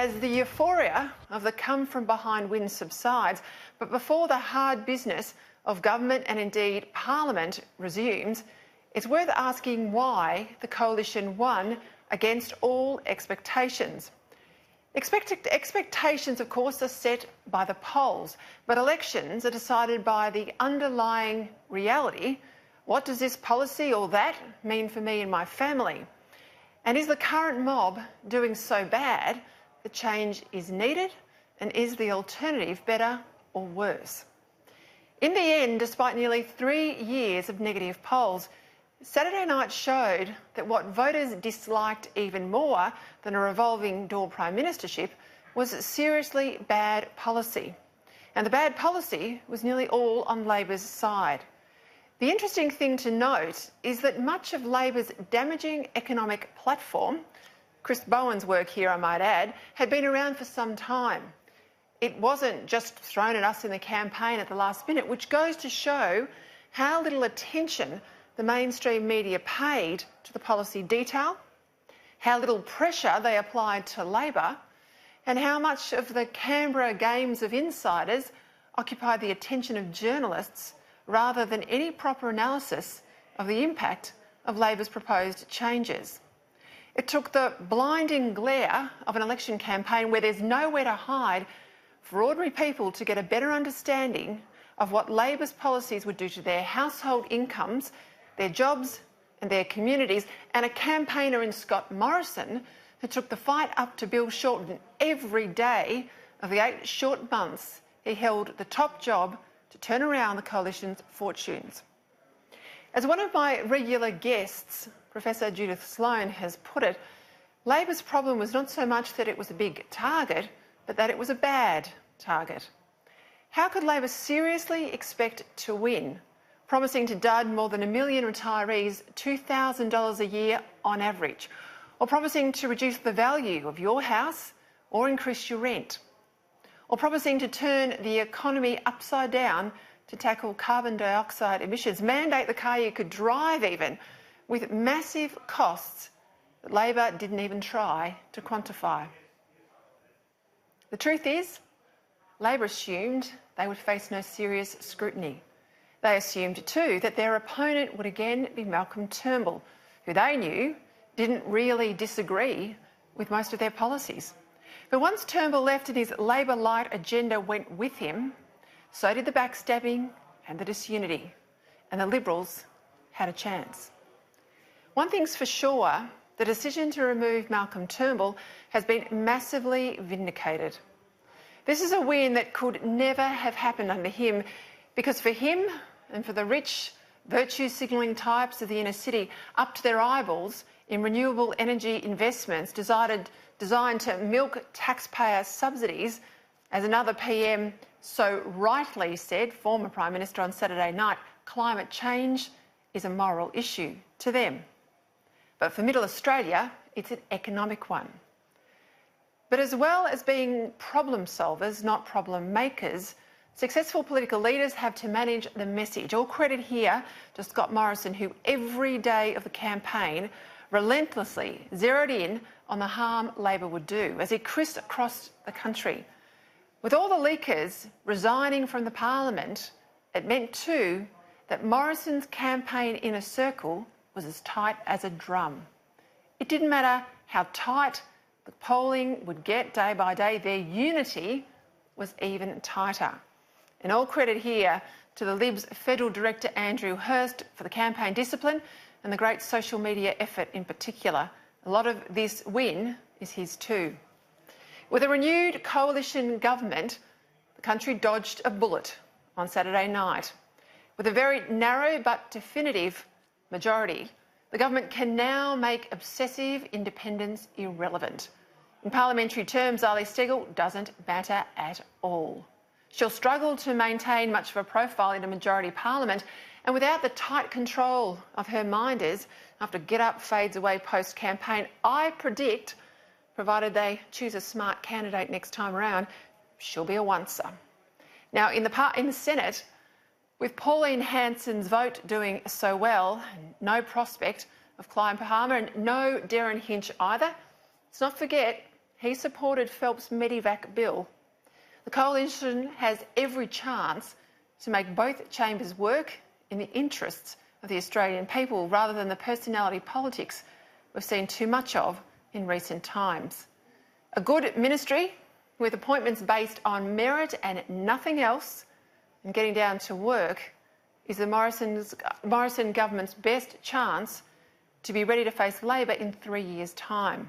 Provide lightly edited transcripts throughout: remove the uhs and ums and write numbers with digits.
as the euphoria of the come-from-behind win subsides, but before the hard business of government and indeed Parliament resumes, it's worth asking why the coalition won against all expectations. Expectations, of course, are set by the polls, but elections are decided by the underlying reality. What does this policy or that mean for me and my family? And is the current mob doing so bad that change is needed? And is the alternative better or worse? In the end, despite nearly 3 years of negative polls, Saturday night showed that what voters disliked even more than a revolving door prime ministership was seriously bad policy. And the bad policy was nearly all on Labor's side. The interesting thing to note is that much of Labor's damaging economic platform, Chris Bowen's work here I might add, had been around for some time. It wasn't just thrown at us in the campaign at the last minute, which goes to show how little attention the mainstream media paid to the policy detail, how little pressure they applied to Labor, and how much of the Canberra games of insiders occupied the attention of journalists rather than any proper analysis of the impact of Labor's proposed changes. It took the blinding glare of an election campaign where there's nowhere to hide for ordinary people to get a better understanding of what Labor's policies would do to their household incomes, their jobs and their communities, and a campaigner in Scott Morrison who took the fight up to Bill Shorten every day of the 8 short months he held the top job to turn around the coalition's fortunes. As one of my regular guests, Professor Judith Sloan, has put it, Labor's problem was not so much that it was a big target, but that it was a bad target. How could Labor seriously expect to win, promising to dud more than 1 million retirees $2,000 a year on average, or promising to reduce the value of your house or increase your rent, or promising to turn the economy upside down to tackle carbon dioxide emissions, mandate the car you could drive even, with massive costs that Labor didn't even try to quantify? The truth is, Labor assumed they would face no serious scrutiny. They assumed too that their opponent would again be Malcolm Turnbull, who they knew didn't really disagree with most of their policies. But once Turnbull left and his Labor light agenda went with him, so did the backstabbing and the disunity, and the Liberals had a chance. One thing's for sure, the decision to remove Malcolm Turnbull has been massively vindicated. This is a win that could never have happened under him, because for him and for the rich, virtue-signalling types of the inner city up to their eyeballs in renewable energy investments designed to milk taxpayer subsidies, as another PM so rightly said, former Prime Minister, on Saturday night, climate change is a moral issue to them. But for Middle Australia, it's an economic one. But as well as being problem solvers, not problem makers, successful political leaders have to manage the message. All credit here to Scott Morrison, who every day of the campaign relentlessly zeroed in on the harm Labor would do as he crisscrossed the country. With all the leakers resigning from the Parliament, it meant too that Morrison's campaign inner circle was as tight as a drum. It didn't matter how tight the polling would get day by day, their unity was even tighter. And all credit here to the Libs Federal Director Andrew Hurst for the campaign discipline and the great social media effort in particular. A lot of this win is his too. With a renewed coalition government, the country dodged a bullet on Saturday night. With a very narrow but definitive majority, the government can now make obsessive independence irrelevant. In parliamentary terms, Ali Steggall doesn't matter at all. She'll struggle to maintain much of a profile in a majority parliament, and without the tight control of her minders after Get Up fades away post-campaign, I predict, provided they choose a smart candidate next time around, she'll be a oncer. Now, in the Senate, with Pauline Hanson's vote doing so well, no prospect of Clive Palmer and no Darren Hinch either, let's not forget he supported Phelps' Medivac bill. The coalition has every chance to make both chambers work in the interests of the Australian people rather than the personality politics we've seen too much of in recent times. A good ministry with appointments based on merit and nothing else and getting down to work is the Morrison government's best chance to be ready to face Labor in 3 years' time.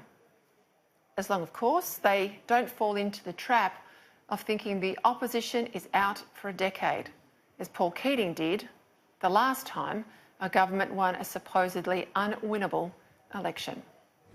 As long, of course, they don't fall into the trap of thinking the opposition is out for a decade, as Paul Keating did the last time a government won a supposedly unwinnable election.